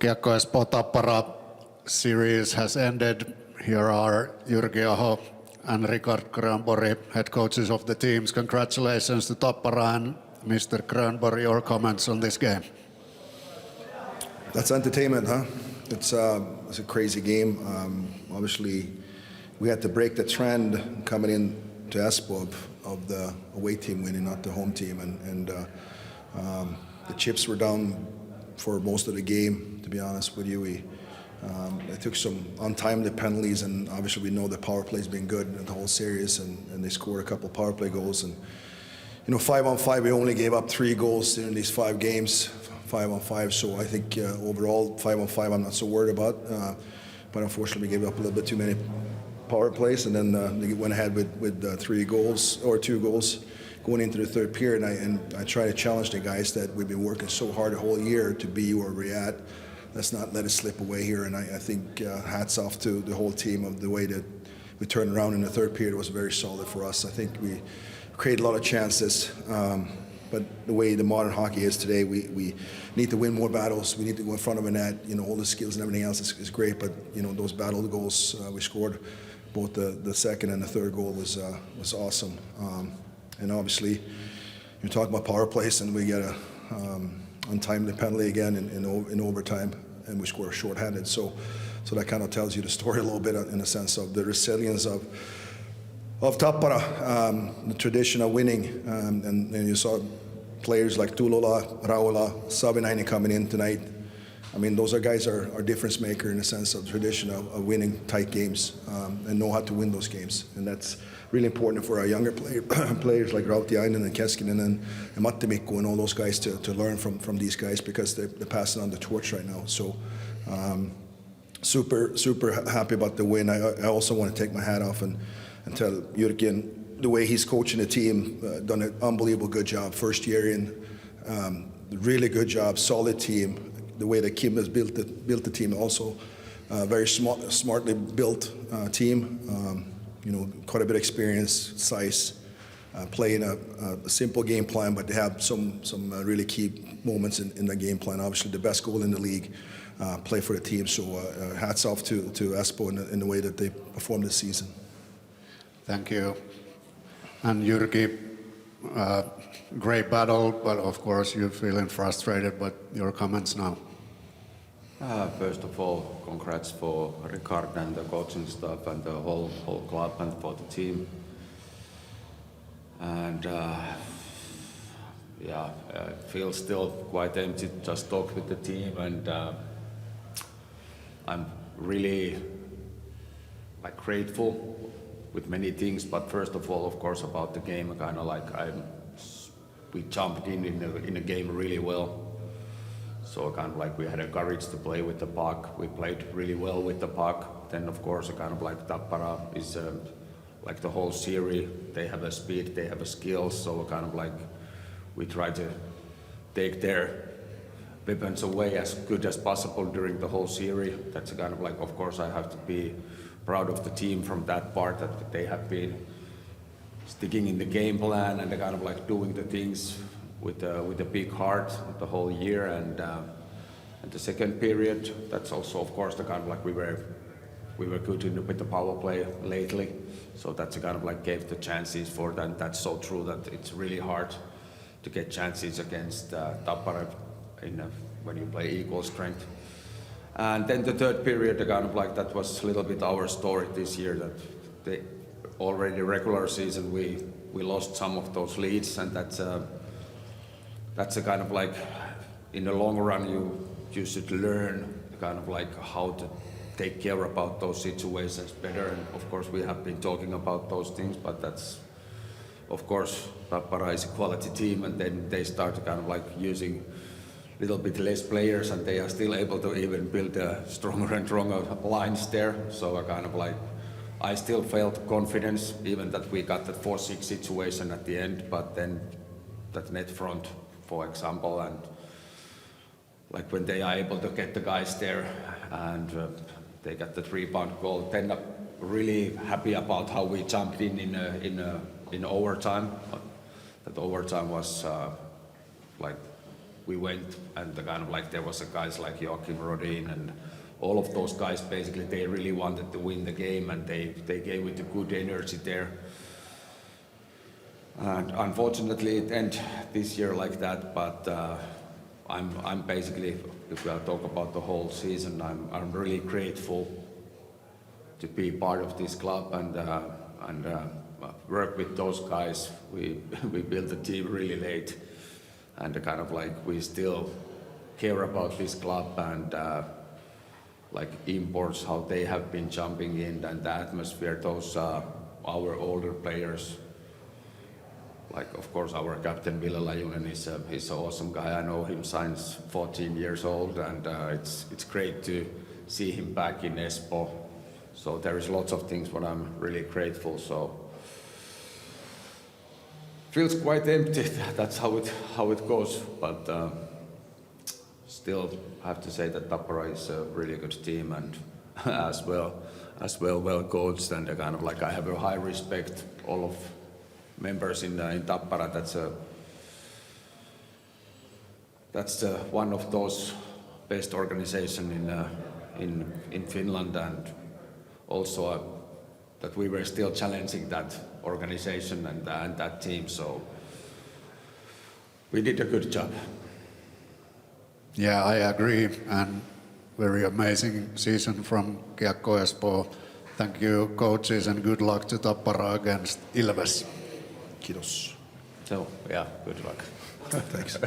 K-Espoo Tappara series has ended. Here are Jyrki Aho and Richard Grönborg, head coaches of the teams. Congratulations to Tappara, and Mr. Grönborg, your comments on this game. That's entertainment, huh? It's a crazy game. Obviously, we had to break the trend coming in to Espoo of the away team winning, not the home team, and the chips were down for most of the game. To be honest with you, they took some untimely penalties, and obviously we know the power play's been good in the whole series, and they scored a couple power play goals. And 5-on-5, we only gave up 3 goals in these 5 games. 5-on-5, so I think overall 5-on-5 I'm not so worried about, but unfortunately we gave up a little bit too many power plays, and then they went ahead with 3 goals or 2 goals going into the third period, and I try to challenge the guys that we've been working so hard the whole year to be where we're at. Let's not let it slip away here, and I think hats off to the whole team of the way that we turned around in the third period. Was very solid for us. I think we created a lot of chances. But the way the modern hockey is today, we need to win more battles. We need to go in front of a net. All the skills and everything else is great, but those battle goals we scored, both the second and the third goal was awesome. And obviously, you're talking about power plays, and we get a untimely penalty again in overtime, and we score shorthanded. So that kind of tells you the story a little bit in the sense of the resilience of Tappara, the tradition of winning, and you saw players like Tulola, Raula, Savinainen coming in tonight. I mean, those guys are difference maker in the sense of tradition of winning tight games and know how to win those games, and that's really important for our younger players like Rautiainen and Keskinen and Matti Mikko and all those guys to learn from these guys, because they're passing on the torch right now. So super happy about the win. I also want to take my hat off and tell Jyrki, the way he's coaching the team, done an unbelievable good job. First year in, really good job, solid team. The way that Kim has built the team also, very smartly built team. Quite a bit of experience, size, playing a simple game plan, but they have some really key moments in the game plan. Obviously, the best goal in the league, play for the team. So hats off to Espoo in the way that they performed this season. Thank you. And Jyrki, great battle, but of course you're feeling frustrated, but your comments now. First of all, congrats for Richard and the coaching staff and the whole club and for the team. And it feels still quite empty to just talk with the team, and I'm really grateful with many things, but first of all, of course, about the game, we jumped in a game really well. So we had a courage to play with the puck. We played really well with the puck. Then of course, Tappara is like the whole series. They have a speed, they have a skill. So we try to take their weapons away as good as possible during the whole series. That's of course, I have to be proud of the team from that part, that they have been sticking in the game plan and doing the things with a big heart the whole year. And the second period, that's also of course we were good with the power play lately, so that's gave the chances for them. That's so true that it's really hard to get chances against Tappara when you play equal strength. And then the third period, that was a little bit our story this year, that the already regular season we lost some of those leads, and that's in the long run you should learn how to take care about those situations better. And of course we have been talking about those things, but that's of course Tappara is a quality team, and then they start using little bit less players, and they are still able to even build stronger and stronger lines there. So I still felt confidence, even that we got that 4-6 situation at the end, but then that net front, for example, and when they are able to get the guys there and they got the 3-point goal, then I'm really happy about how we jumped in overtime. That overtime was we went and the kind of like there was a guys like Joachim Rodin and all of those guys basically they really wanted to win the game and they gave it a good energy there. And unfortunately it ended this year like that, but I'm basically, if we talk about the whole season, I'm really grateful to be part of this club and work with those guys. We built the team really late, and kind of like we still care about this club and like imports, how they have been jumping in and the atmosphere. Those our older players. Like, of course, our captain Ville Lajunen he's an awesome guy. I know him since 14 years old, and it's great to see him back in Espoo. So there is lots of things what I'm really grateful. So feels quite empty. That's how it goes. But still, I have to say that Tappara is a really good team and as well well coached, and kind of like I have a high respect all of members in Tappara. That's one of those best organization in Finland, and also that we were still challenging that organization and that team. So we did a good job. Yeah, I agree, and very amazing season from K-Espoo. Thank you, coaches, and good luck to Tappara against Ilves. Kiitos. So yeah, good luck. Thanks.